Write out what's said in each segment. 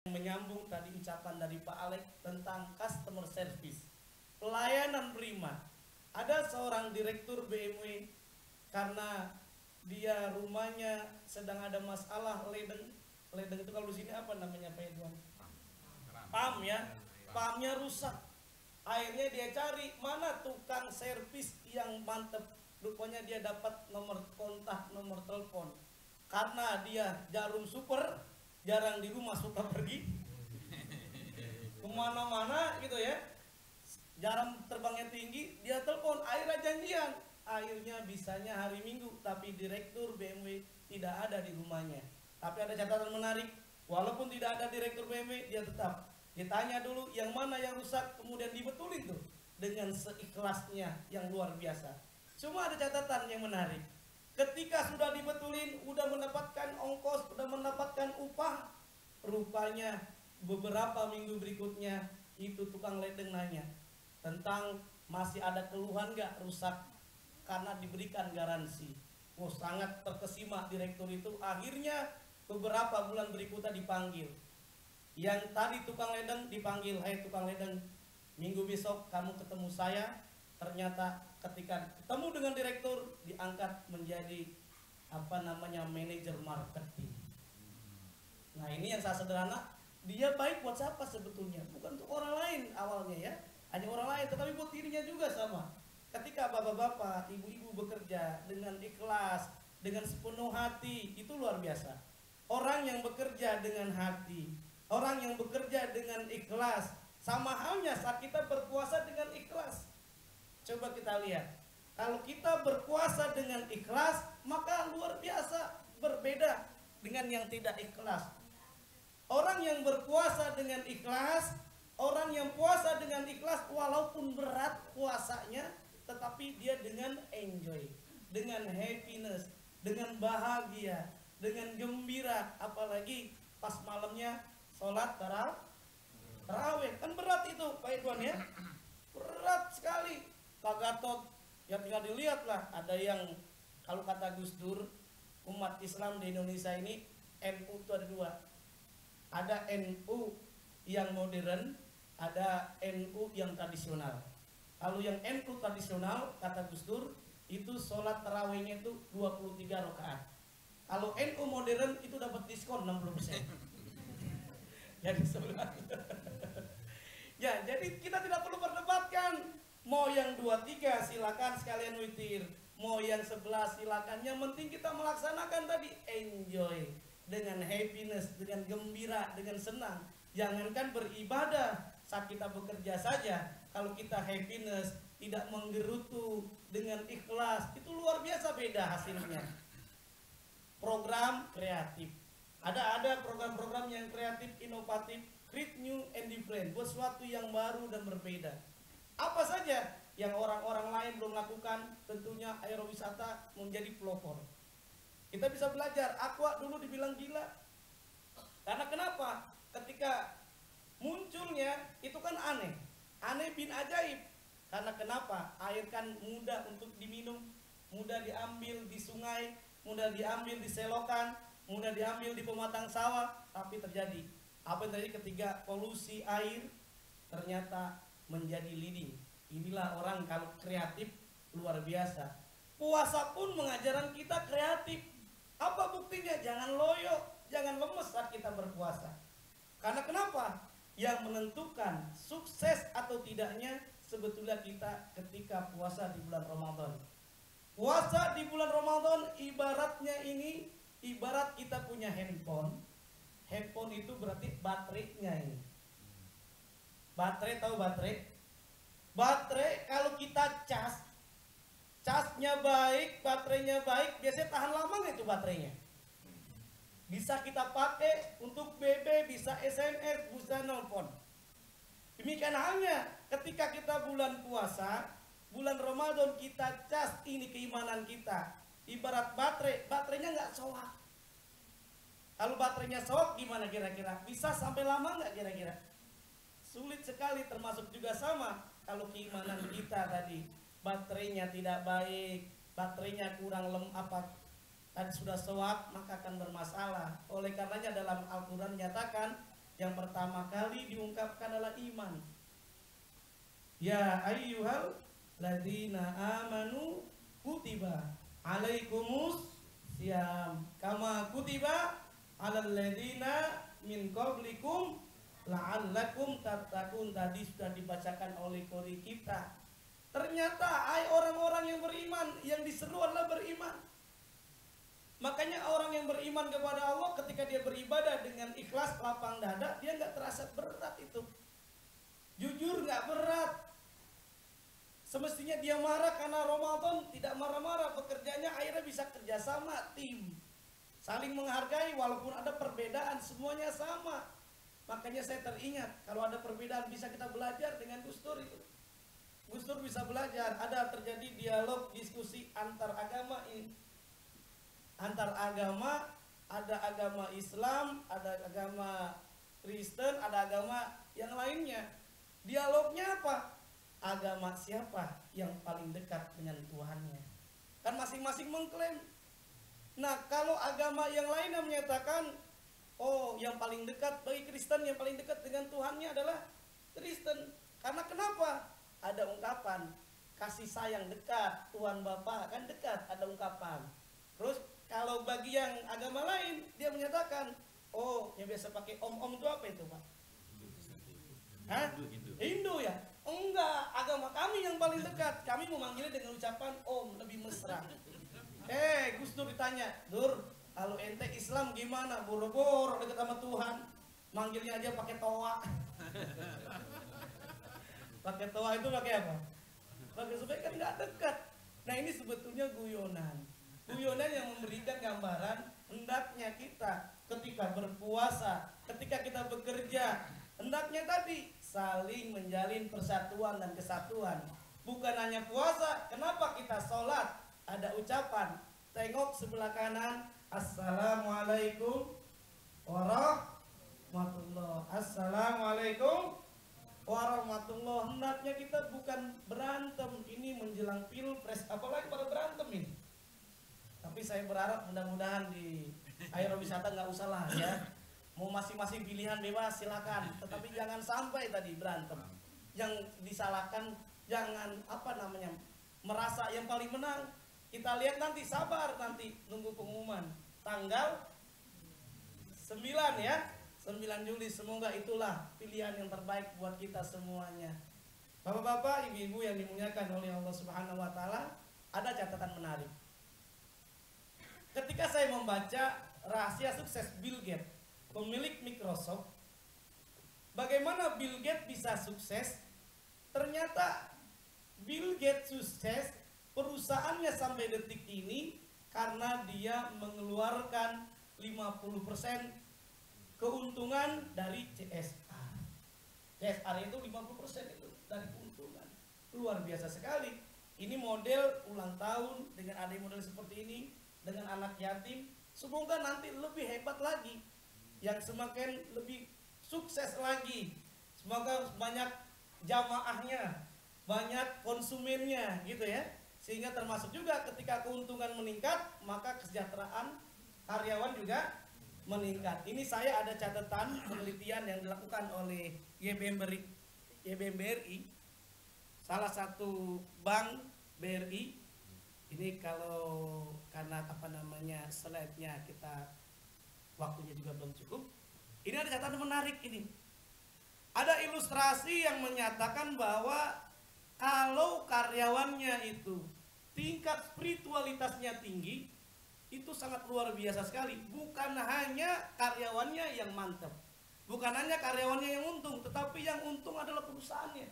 Menyambung tadi ucapan dari Pak Alex tentang customer service, pelayanan prima. Ada seorang direktur BMW karena dia rumahnya sedang ada masalah ledeng. Ledeng itu kalau di sini apa namanya Pak Edwan? Pam ya, pamnya rusak. Akhirnya dia cari mana tukang servis yang mantep. Rupanya dia dapat nomor kontak, nomor telepon. Karena dia jarum super, jarang di rumah, suka pergi kemana-mana gitu ya, jarang terbangnya tinggi, dia telepon, akhirnya janjian. Akhirnya bisanya hari Minggu, tapi direktur BMW tidak ada di rumahnya. Tapi ada catatan menarik, walaupun tidak ada direktur BMW, dia tetap ditanya dulu yang mana yang rusak, kemudian dibetulin tuh dengan seikhlasnya yang luar biasa. Cuma ada catatan yang menarik, ketika sudah dibetulin, udah mendapatkan ongkos, udah mendapatkan upah, rupanya beberapa minggu berikutnya itu tukang ledeng nanya tentang masih ada keluhan gak rusak, karena diberikan garansi. Oh, sangat terkesima direktur itu. Akhirnya beberapa bulan berikutnya dipanggil. Yang tadi tukang ledeng dipanggil, "Hai tukang ledeng, minggu besok kamu ketemu saya." Ternyata ketika ketemu dengan direktur, diangkat menjadi manajer marketing. Nah, ini yang saya sederhana, dia baik buat siapa sebetulnya? Bukan untuk orang lain awalnya ya, hanya orang lain, tetapi buat dirinya juga sama. Ketika bapak-bapak, ibu-ibu bekerja dengan ikhlas, dengan sepenuh hati, itu luar biasa. Orang yang bekerja dengan hati, orang yang bekerja dengan ikhlas, sama halnya saat kita berpuasa dengan ikhlas. Coba kita lihat, kalau kita berpuasa dengan ikhlas, maka luar biasa berbeda dengan yang tidak ikhlas. Orang yang berpuasa dengan ikhlas, orang yang puasa dengan ikhlas, walaupun berat puasanya, tetapi dia dengan enjoy, dengan happiness, dengan bahagia, dengan gembira. Apalagi pas malamnya sholat tarawih, kan berat itu Pak Idwan ya, berat sekali. Pak Gatot, ya tinggal dilihatlah, ada yang kalau kata Gus Dur, umat Islam di Indonesia ini NU itu ada dua. Ada NU yang modern, ada NU yang tradisional. Kalau yang NU tradisional, kata Gus Dur, itu sholat tarawihnya itu 23 rakaat. Kalau NU modern itu dapat diskon 60%. Jadi sholat. Ya, jadi kita tidak perlu perdebatkan. Mau yang 23 silakan sekalian witir, mau yang 11 silakan. Yang penting kita melaksanakan tadi, enjoy, dengan happiness, dengan gembira, dengan senang. Jangankan beribadah saat kita bekerja saja, kalau kita happiness, tidak menggerutu, dengan ikhlas, itu luar biasa beda hasilnya. Program kreatif, ada program-program yang kreatif, inovatif, create new and different, buat sesuatu yang baru dan berbeda. Apa saja yang orang-orang lain belum lakukan? Tentunya aerowisata menjadi pelopor. Kita bisa belajar. Aqua dulu dibilang gila. Karena kenapa? Ketika munculnya itu kan aneh. Aneh bin ajaib. Karena kenapa? Air kan mudah untuk diminum, mudah diambil di sungai, mudah diambil di selokan, mudah diambil di pematang sawah. Tapi terjadi, apa yang terjadi ketika polusi air ternyata menjadi leading. Inilah orang kalau kreatif luar biasa. Puasa pun mengajarkan kita kreatif. Apa buktinya? Jangan loyo, jangan lemes saat kita berpuasa. Karena kenapa? Yang menentukan sukses atau tidaknya sebetulnya kita ketika puasa di bulan Ramadan. Puasa di bulan Ramadan ibaratnya ini, ibarat kita punya handphone. Handphone itu berarti baterainya ini. Baterai, tahu baterai? Baterai kalau kita casnya baik, baterainya baik, biasanya tahan lama nggak itu baterainya? Bisa kita pakai untuk BB, bisa SMS, bisa nelpon. Demikian halnya ketika kita bulan puasa, bulan Ramadan kita cas ini keimanan kita. Ibarat baterainya nggak soak. Kalau baterainya soak gimana kira-kira? Bisa sampai lama nggak kira-kira? Sulit sekali, termasuk juga sama kalau keimanan kita tadi baterainya tidak baik, baterainya kurang tadi sudah soak, maka akan bermasalah. Oleh karenanya dalam Al-Quran menyatakan Yang pertama kali diungkapkan adalah iman. Ya ayyuhal ladzina amanu kutiba alaikumus syiyam kama kutiba alal ladzina min qablikum la'allakum tattaqun. Tadi sudah dibacakan oleh qori kita. Ternyata orang-orang yang beriman, yang diseru adalah beriman. Makanya orang yang beriman kepada Allah ketika dia beribadah dengan ikhlas lapang dada, dia nggak terasa berat itu. Jujur nggak berat. Semestinya dia marah karena Ramadan, tidak marah-marah. Pekerjaannya akhirnya bisa kerjasama tim, saling menghargai walaupun ada perbedaan, semuanya sama. Makanya saya teringat kalau ada perbedaan bisa kita belajar dengan Gus Dur itu. Gus Dur bisa belajar, ada terjadi dialog diskusi antar agama ini. Antar agama, ada agama Islam, ada agama Kristen, ada agama yang lainnya. Dialognya apa? Agama siapa yang paling dekat dengan Tuhannya? Kan masing-masing mengklaim. Nah, kalau agama yang lain yang menyatakan, oh yang paling dekat bagi Kristen, yang paling dekat dengan Tuhannya adalah Kristen. Karena kenapa? Ada ungkapan kasih sayang dekat, Tuhan Bapa kan dekat, ada ungkapan. Terus kalau bagi yang agama lain dia menyatakan, oh yang biasa pakai om-om itu apa itu Pak? Hah? Hindu ya? Enggak, agama kami yang paling dekat. Kami memanggilnya dengan ucapan om, lebih mesra. Gus Dur ditanya, Dur, kalau ente Islam gimana? Boro-boro dekat sama Tuhan, manggilnya aja pakai toa. Pakai toa itu pakai apa? Pakai supaya kan nggak dekat. Nah ini sebetulnya guyonan. Guyonan yang memberikan gambaran hendaknya kita ketika berpuasa, ketika kita bekerja, hendaknya tadi saling menjalin persatuan dan kesatuan. Bukan hanya puasa, kenapa kita sholat? Ada ucapan, tengok sebelah kanan, Assalamualaikum warahmatullah. Assalamualaikum warahmatullah. Hendaknya kita bukan berantem. Ini menjelang pilpres, apalagi pada berantem ini. Tapi saya berharap mudah-mudahan di aerowisata nggak usah lah ya. Mau masing-masing pilihan bebas silakan, tetapi jangan sampai tadi berantem. Yang disalahkan jangan merasa yang paling menang. Kita lihat nanti, sabar nanti nunggu pengumuman tanggal 9 ya, 9 Juli. Semoga itulah pilihan yang terbaik buat kita semuanya. Bapak-bapak, ibu-ibu yang dimuliakan oleh Allah Subhanahu wa taala, ada catatan menarik. Ketika saya membaca rahasia sukses Bill Gates, pemilik Microsoft, bagaimana Bill Gates bisa sukses? Ternyata Bill Gates sukses perusahaannya sampai detik ini karena dia mengeluarkan 50% keuntungan dari CSR. CSR itu 50% itu dari keuntungan. Luar biasa sekali. Ini model ulang tahun dengan ada model seperti ini, dengan anak yatim. Semoga nanti lebih hebat lagi, yang semakin lebih sukses lagi. Semoga banyak jamaahnya, banyak konsumennya gitu ya. Sehingga termasuk juga ketika keuntungan meningkat, maka kesejahteraan karyawan juga meningkat. Ini saya ada catatan penelitian yang dilakukan oleh YBM BRI, salah satu bank BRI. Ini kalau karena slide-nya kita waktunya juga belum cukup. Ini ada catatan menarik ini. Ada ilustrasi yang menyatakan bahwa kalau karyawannya itu tingkat spiritualitasnya tinggi, itu sangat luar biasa sekali. Bukan hanya karyawannya yang mantap, bukan hanya karyawannya yang untung, tetapi yang untung adalah perusahaannya.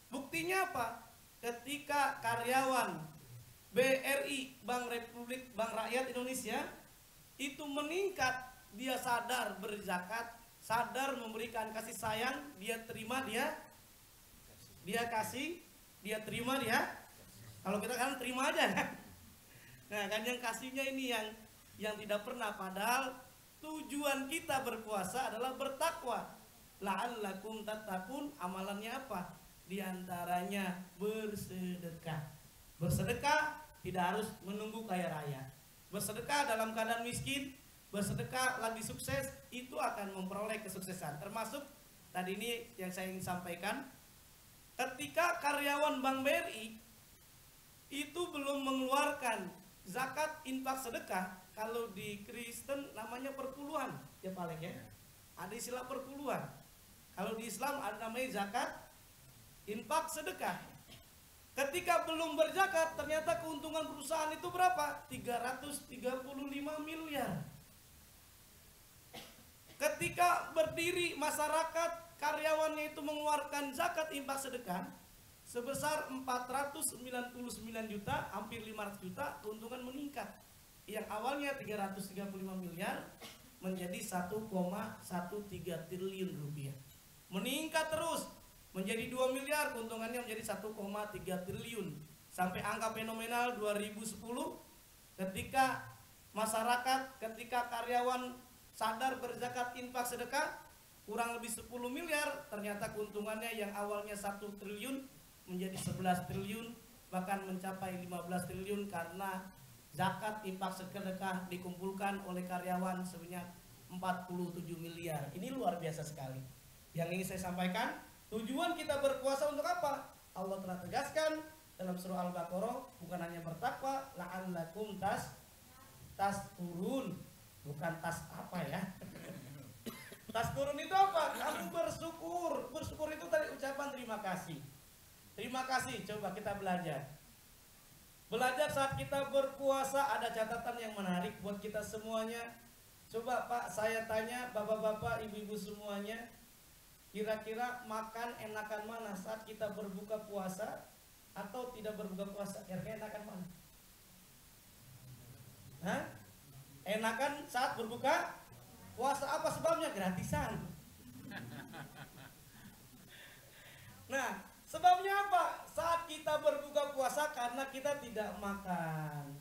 Buktinya apa? Ketika karyawan BRI, Bank Republik Bank Rakyat Indonesia itu meningkat, dia sadar berzakat, sadar memberikan kasih sayang, dia terima, dia kasih, dia terima, dia. Kalau kita kan terima aja kan. Nah kan yang kasihnya ini yang tidak pernah, padahal tujuan kita berpuasa adalah bertakwa. La'allakum tattaqun, amalannya apa? Di antaranya bersedekah. Bersedekah tidak harus menunggu kaya raya. Bersedekah dalam keadaan miskin, bersedekah, lagi sukses, itu akan memperoleh kesuksesan. Termasuk tadi ini yang saya ingin sampaikan, ketika karyawan Bank BRI itu belum mengeluarkan zakat infak sedekah, kalau di Kristen namanya perpuluhan ya paling ya, ada istilah perpuluhan. Kalau di Islam ada namanya zakat infak sedekah. Ketika belum berzakat, ternyata keuntungan perusahaan itu berapa? 335 miliar. Ketika berdiri masyarakat, karyawannya itu mengeluarkan zakat infak sedekah sebesar 499 juta, hampir 500 juta, keuntungan meningkat. Yang awalnya 335 miliar menjadi 1,13 triliun rupiah. Meningkat terus menjadi 2 miliar, keuntungannya menjadi 1,3 triliun. Sampai angka fenomenal 2010 ketika masyarakat, ketika karyawan sadar berzakat infak sedekah kurang lebih 10 miliar, ternyata keuntungannya yang awalnya 1 triliun menjadi 11 triliun, bahkan mencapai 15 triliun karena zakat infak sedekah dikumpulkan oleh karyawan sebanyak 47 miliar. Ini luar biasa sekali. Yang ingin saya sampaikan, tujuan kita berpuasa untuk apa? Allah telah tegaskan dalam surah Al-Baqarah, bukan hanya bertakwa, la'allakum taskurun, bukan tas apa ya. Taskurun itu apa? Kamu bersyukur. Bersyukur itu tadi ucapan terima kasih. Terima kasih, coba kita belajar. Belajar saat kita berpuasa, ada catatan yang menarik buat kita semuanya. Coba Pak, saya tanya bapak-bapak, ibu-ibu semuanya, kira-kira makan enakan mana saat kita berbuka puasa atau tidak berbuka puasa? Kira-kira enakan mana? Hah? Enakan saat berbuka puasa. Apa sebabnya? Gratisan. Nah, sebabnya apa? Saat kita berbuka puasa karena kita tidak makan,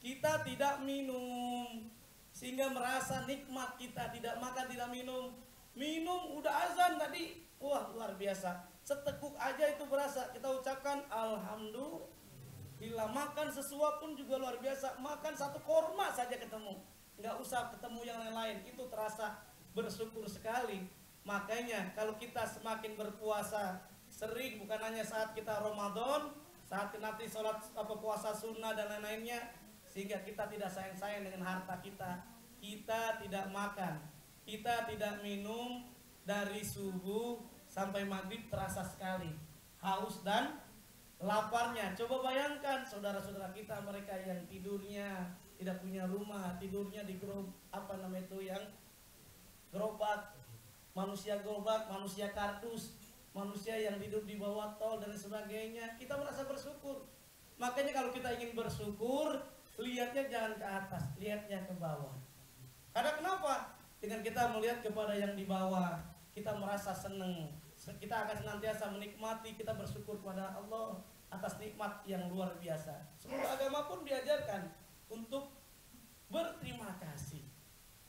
kita tidak minum, sehingga merasa nikmat. Kita tidak makan, tidak minum. Minum udah azan tadi, wah luar biasa. Seteguk aja itu berasa. Kita ucapkan alhamdulillah. Makan sesuap pun juga luar biasa. Makan satu korma saja ketemu, nggak usah ketemu yang lain-lain, itu terasa bersyukur sekali. Makanya kalau kita semakin berpuasa sering, bukan hanya saat kita Ramadan, saat nanti sholat puasa sunnah dan lain-lainnya, sehingga kita tidak sayang-sayang dengan harta kita. Kita tidak makan, kita tidak minum dari subuh sampai maghrib, terasa sekali haus dan laparnya. Coba bayangkan saudara-saudara kita, mereka yang tidurnya tidak punya rumah, tidurnya di gerobak, manusia gerobak, manusia kardus, manusia yang hidup di bawah tol dan sebagainya. Kita merasa bersyukur. Makanya kalau kita ingin bersyukur, lihatnya jangan ke atas, lihatnya ke bawah. Karena kenapa? Dengan kita melihat kepada yang di bawah, kita merasa senang. Kita akan senantiasa menikmati, kita bersyukur kepada Allah atas nikmat yang luar biasa. Seluruh agama pun diajarkan untuk berterima kasih.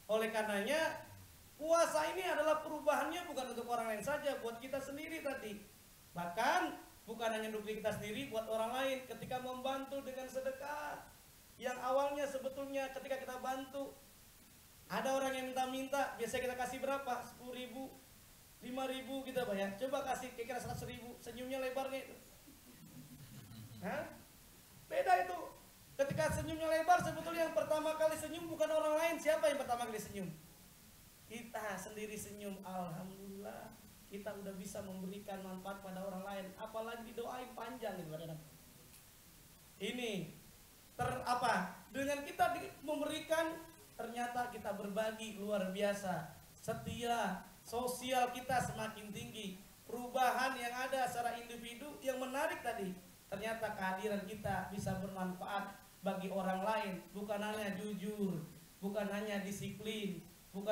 Oleh karenanya, puasa ini adalah perubahannya bukan untuk orang lain saja, buat kita sendiri tadi. Bahkan bukan hanya untuk kita sendiri, buat orang lain. Ketika membantu dengan sedekah, yang awalnya sebetulnya ketika kita bantu, ada orang yang minta-minta, biasanya kita kasih berapa? 10.000, 5.000 kita bayar. Coba kasih kira-kira 100.000, senyumnya lebarnya itu. Hah? Beda itu. Ketika senyumnya lebar, sebetulnya yang pertama kali senyum bukan orang lain. Siapa yang pertama kali senyum? Kita sendiri senyum. Alhamdulillah, kita udah bisa memberikan manfaat pada orang lain. Apalagi didoain panjang gitu. Ini dengan kita memberikan, ternyata kita berbagi luar biasa. Setia, sosial kita semakin tinggi. Perubahan yang ada secara individu yang menarik tadi, ternyata kehadiran kita bisa bermanfaat bagi orang lain. Bukan hanya jujur, bukan hanya disiplin, bukan